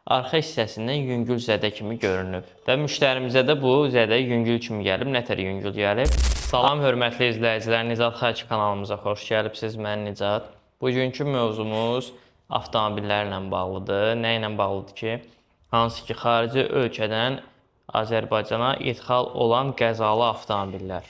arxa hissəsindən yüngül zədə kimi görünüb. Və müştərimizə də bu zədə yüngül kimi gəlib. Nətər yüngül gəlib? Salam hörmətli izləyicilər, Nicat Xaç kanalımıza xoş gəlibsiniz. Mən Nicat. Bugünkü mövzumuz avtomobillərlə bağlıdır. Nə ilə bağlıdır ki, hansı ki xarici ölkədən Azərbaycana idxal olan qəzalı avtomobillər.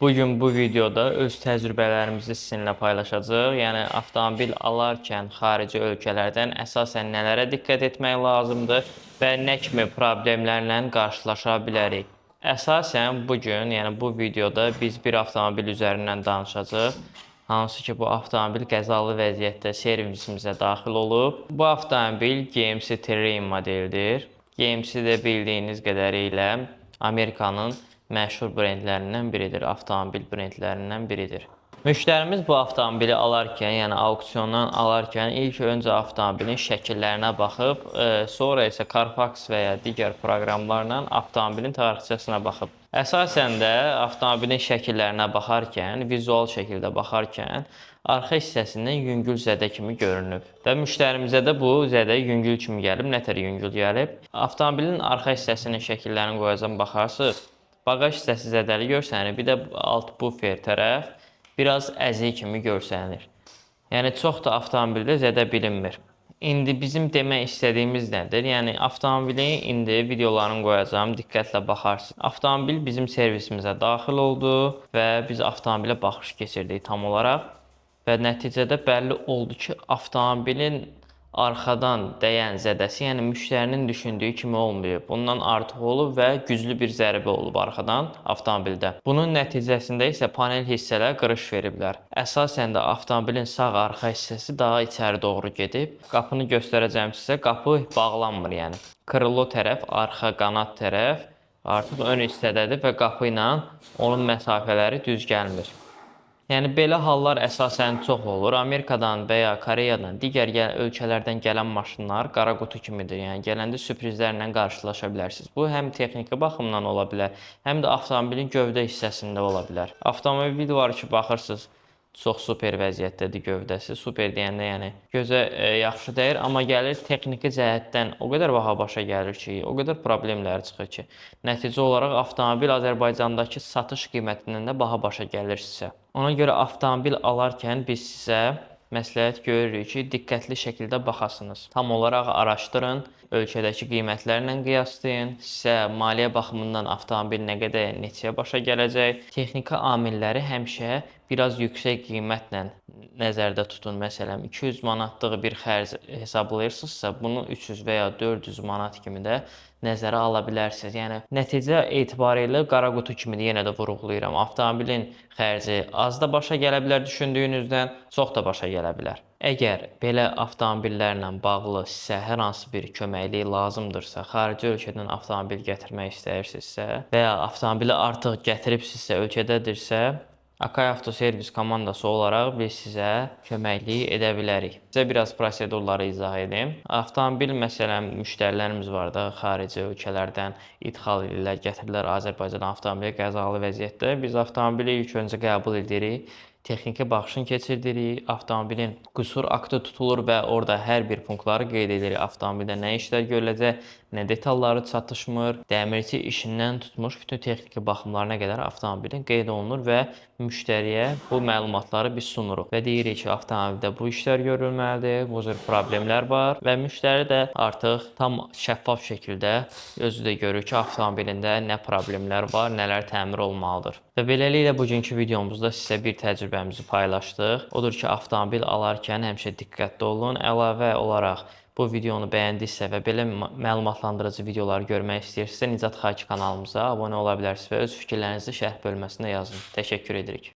Bugün bu videoda öz təcrübələrimizi sizinlə paylaşacağıq. Yəni avtomobil alarkən xarici ölkələrdən əsasən nələrə diqqət etmək lazımdır və nə kimi problemlərlə qarşılaşa bilərik. Əsasən bugün, yəni bu videoda biz bir avtomobil üzərindən danışacağıq. Hansı ki bu avtomobil qəzalı vəziyyətdə servisimizə daxil olub. Bu avtomobil GMC Terrain modelidir. GMC də bildiyiniz qədərilə Amerikanın məşhur brendlərindən biridir, avtomobil brendlərindən biridir. Müştərimiz bu avtomobili alarkən, yəni auksiondan alarkən ilk öncə avtomobilin şəkillərinə baxıb, sonra isə Carfax və ya digər proqramlarla avtomobilin tarixçəsine baxıb. Əsasən də avtomobilin şəkillərinə baxarkən, vizual şəkildə baxarkən arxa hissəsindən yüngül zədə kimi görünüb. Və müştərimizə də bu zədə yüngül kimi gəlib. Nətər yüngül gəlib? Avtomobilin arxa hissəsinin şəkillərini qoyacam, baxarsınız. Bagaj hissəsi zədəli görsənir, bir də alt bufer tərəf biraz əzik kimi görsənir. Yəni çox da avtomobildə zədə bilinmir. İndi bizim demək istədiyimiz nədir? Yəni avtomobili indi videolarını qoyacağım, diqqətlə baxarsınız. Avtomobil bizim servisimizə daxil oldu və biz avtomobilə baxış keçirdik tam olaraq. Və nəticədə bəlli oldu ki, avtomobilin arxadan dəyən zədəsi, yəni müştərinin düşündüyü kimi olmayıb. Bundan artıq olub və güclü bir zərbə olub arxadan avtomobildə. Bunun nəticəsində isə panel hissələr qırış veriblər. Əsasən də avtomobilin sağ arxa hissəsi daha içəri doğru gedib. Qapını göstərəcəm sizə, qapı bağlanmır yəni. Krilo tərəf, arxa qanad tərəf artıq ön hissədədir və qapı ilə onun məsafələri düz gəlmir. Yəni belə hallar əsasən çox olur. Amerikadan və ya Koreyadan, digər ölkələrdən gələn maşınlar qara qutu kimidir. Yəni gələndə sürprizlərlə qarşılaşa bilərsiniz. Bu həm texniki baxımdan ola bilər, həm də avtomobilin gövdə hissəsində ola bilər. Avtomobil var ki, baxırsınız, çox super vəziyyətdədir gövdəsi. Super deyəndə yəni gözə yaxşı dəyir, amma gəlir texniki cəhətdən o qədər baha başa gəlir ki, o qədər problemlər çıxır ki, nəticə olaraq avtomobil Azərbaycandakı satış qiymətindən də baha başa gəlir sizə. Ona görə avtomobil alarkən biz sizə məsləhət görürük ki, diqqətli şəkildə baxasınız. Tam olaraq araşdırın, ölkədəki qiymətlərlə qiyaslayın, sizə maliyyə baxımından avtomobil nə qədər neçəyə başa gələcək. Texniki amilləri həmişə biraz yüksək qiymətlə nəzərdə tutun. Məsələn, 200 manatlıq bir xərc hesablayırsınızsa, bunu 300 və ya 400 manat kimi də nəzərə ala bilərsiniz. Yəni nəticə etibarilə qara qutu kimidir, yenə də vurğulayıram. Avtomobilin xərci az da başa gələ bilər düşündüyünüzdən, çox da başa gələ bilər. Əgər belə avtomobillərlə bağlı sizə hər hansı bir köməklik lazımdırsa, xarici ölkədən avtomobil gətirmək istəyirsinizsə və ya avtomobili artıq gətiribsinizsə, ölkədədirsə, Akay Avtoservis komandası olaraq biz sizə köməklik edə bilərik. Sizə biraz prosedurları izah edeyim. Avtomobil, məsələn, müştərilərimiz var da, xarici ölkələrdən idxal edirlər, gətirirlər Azərbaycan avtomobili qəzalı vəziyyətdə. Biz avtomobili ilk öncə qəbul edirik, texniki baxışını keçirdirik, avtomobilin qüsur aktı tutulur və orada hər bir punktları qeyd edirik. Avtomobildə nə işlər görüləcək, nə detalları çatışmır, dəmirçi işindən tutmuş bütün texniki baxımlarına qədər avtomobilin qeyd olunur və müştəriyə bu məlumatları biz sunuruq və deyirik ki, avtomobildə bu işlər görülməlidir, bu cür problemlər var və müştəri də artıq tam şəffaf şəkildə özü də görür ki, avtomobilində nə problemlər var, nələr təmir olmalıdır. Və beləliklə bugünkü videomuzda sizə bir təcrübəmizi paylaşdıq. Odur ki, avtomobil alarkən həmişə diqqətli olun. Əlavə olaraq bu videonu bəyəndinizsə və belə məlumatlandırıcı videoları görmək istəyirsinizsə, Nicat Xaç kanalımıza abunə ola bilərsiniz və öz fikirlərinizi şərh bölməsində yazın. Təşəkkür edirik.